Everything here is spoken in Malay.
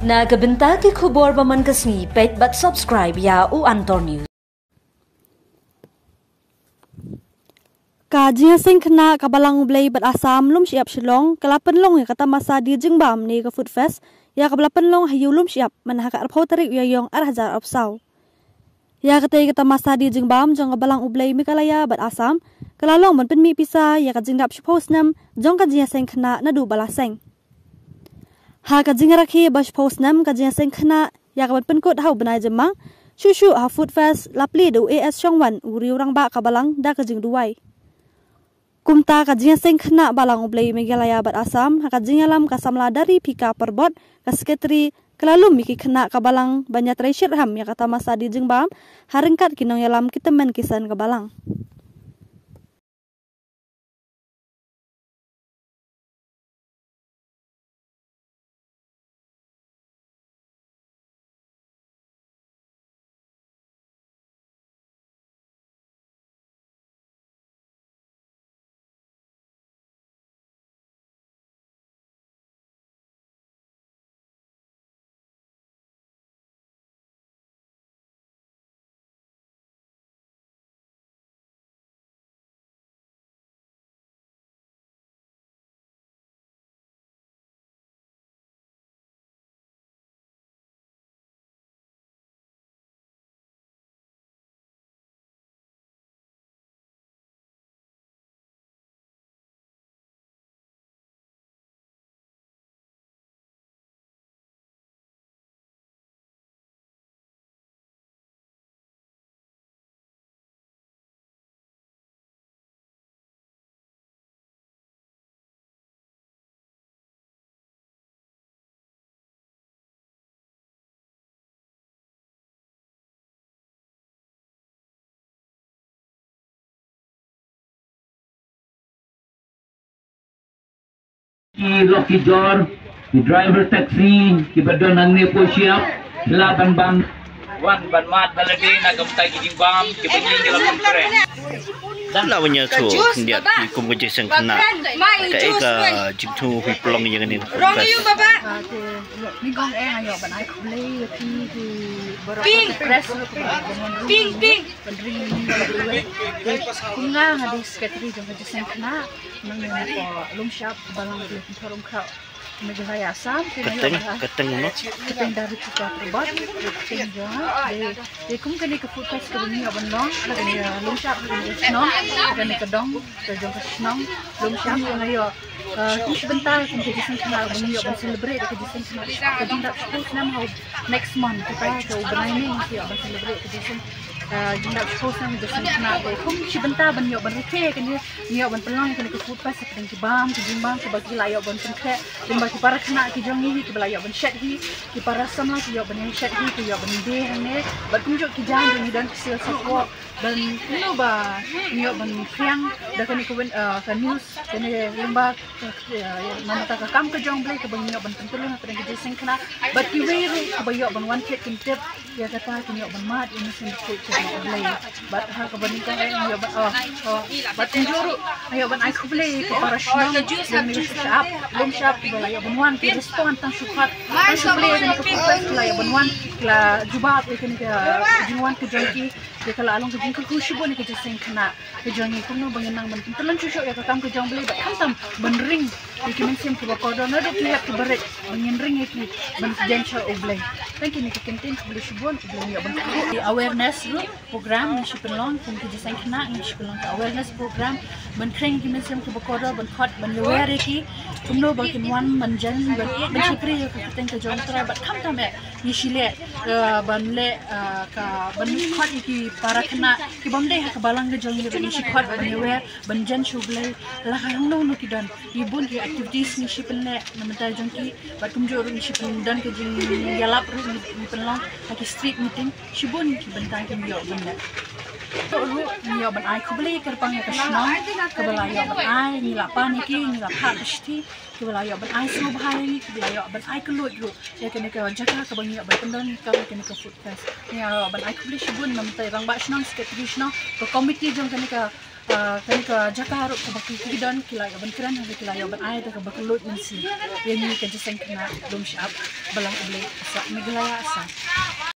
Nagabenta ke khubor baman kasni page but subscribe ya u Antor News. Kajian singkna kabalang ublay bat Asam lum siap Shillong kalapan long ya kata masa di Jengbam ni ke Food Fest ya kabalapan long hayu lum siap manhaka arpau tarik yong arhajar opsau. Ya kata masa di Jengbam jong kabalang ublay mikalaya bat Asam kalalong man penmi pisa ya kajingdap shpos nam jong kajian singkna nadu balaseng. Ha kajian rakhi bas shpos nam kajian singkna ya kaban penkut hau benai jemang shushu ha Food Fest lapli du AS Shongwan uri orang ba kabalang da kajing duai. Kumta kajian singkna balang ublay Meghalaya bat Asam hakajian lam kasamla dari pika perbot kasketri kelalu miki kena kabalang banyak treasure ham ya kata masa di Jengbam haringkat kinong yalam kitemen kisan kabalang. Lucky Jor, the driver taxi, kibadon ang nipo siya, laban bang wan ban mat balade nagamtay giding bam, kibading dalam kre. Dan lawanya tu dia kum kerja sengkena. Kai ka jimtu hui pelong yang ni. Rong you baba. Ni gong ayo ban ai khulei ti press ping kunga hadis ketri jong kerja sengkena nang ko lum shop balang di thorong kha Meghalaya Assam keteng no keteng dari kita terbat keteng jangan de kum kani ke Food Fest ke ni aban long kani lum shop kani snong kani kedong ke jong snong lum shop ayo sebentar kum jadi sengkena bani aban celebrate ke jadi sengkena ke jindak school nam how next month kita ke ubenai ni si aban celebrate ke jadi jindak school nam jadi sengkena kum sebentar bani aban reke kani ni aban pelong kani ke Food Fest keteng kibam ke jimbang ke bagi layak aban pengkre dimba ki para kena ki jong ni ki belayak ban shed hi ki para samla ki yo ban shed hi ki yo ban de hane bat kunjuk ki jang ni dan sil support dan no ba ni yo ban kriang da kan ko ka news kene limba mana ta ka kam ke jong blai ke ban yo ban pentulun ka ki jeng kena bat ki we ka ba yo ban one kit kin tip ya kata ki yo ban mat ini sin ko ki blai bat ha ka ban ka yo ban bat kunjuru ayo ban ai ko blai ke para shnong dan ni shop lum shop ki belayak banwan ki respond tang sukat tang suble ni ke Food Fest la ya banwan la jubat ikan ke jinwan ke jongki de kala along ke jingku kushibo ni ke jeng kena ke jongi kuno bangenang men telan cucu ya ke kam ke jong beli bat tam benring ki men sim ke bakodo na de lihat ke beret bangen ring ki ben jensho oblay thank you ni ke kentin ke beli shibon oblay ya ban di awareness program ni shipelong kum ke jeng kena ni shipelong awareness program ben kring ki men sim ke bakodo ben khot ben yawere ki kumno bakin wan manjan ben chipri ke keteng ke jong tra bat kam tam ni shile ban le ka ban khot ki para kena ki bomde ha kabalang ke jong ni shikhot banyewer banjan shublai la hangno no ki dan ibun ki activities ni shipelne namata jong ki batum jo ni shipel dan ke jing yalap ni pelong ki street meeting shibun ki bentang ki yo benda ru ni yo ban ai ko beli kerpang ya kasno ke belayo ban ai ni lapan ki ni lapat pasti ke belayo ban ai su bahai ni ke belayo ban ai ke lut ru ya kene ke jaka ke bangi ban pendon ka kene ke Food Fest ya ban ai ko beli shibun namata rang ba shnong sekretari shnong ke komiti jong kene ke Kani ka jaka harap ka bakal kidon kilay aban kran hari kilay aban ay ka bakal load man si. Yan ni ka jiseng kana lum siap balang ublay asa miglaya asa.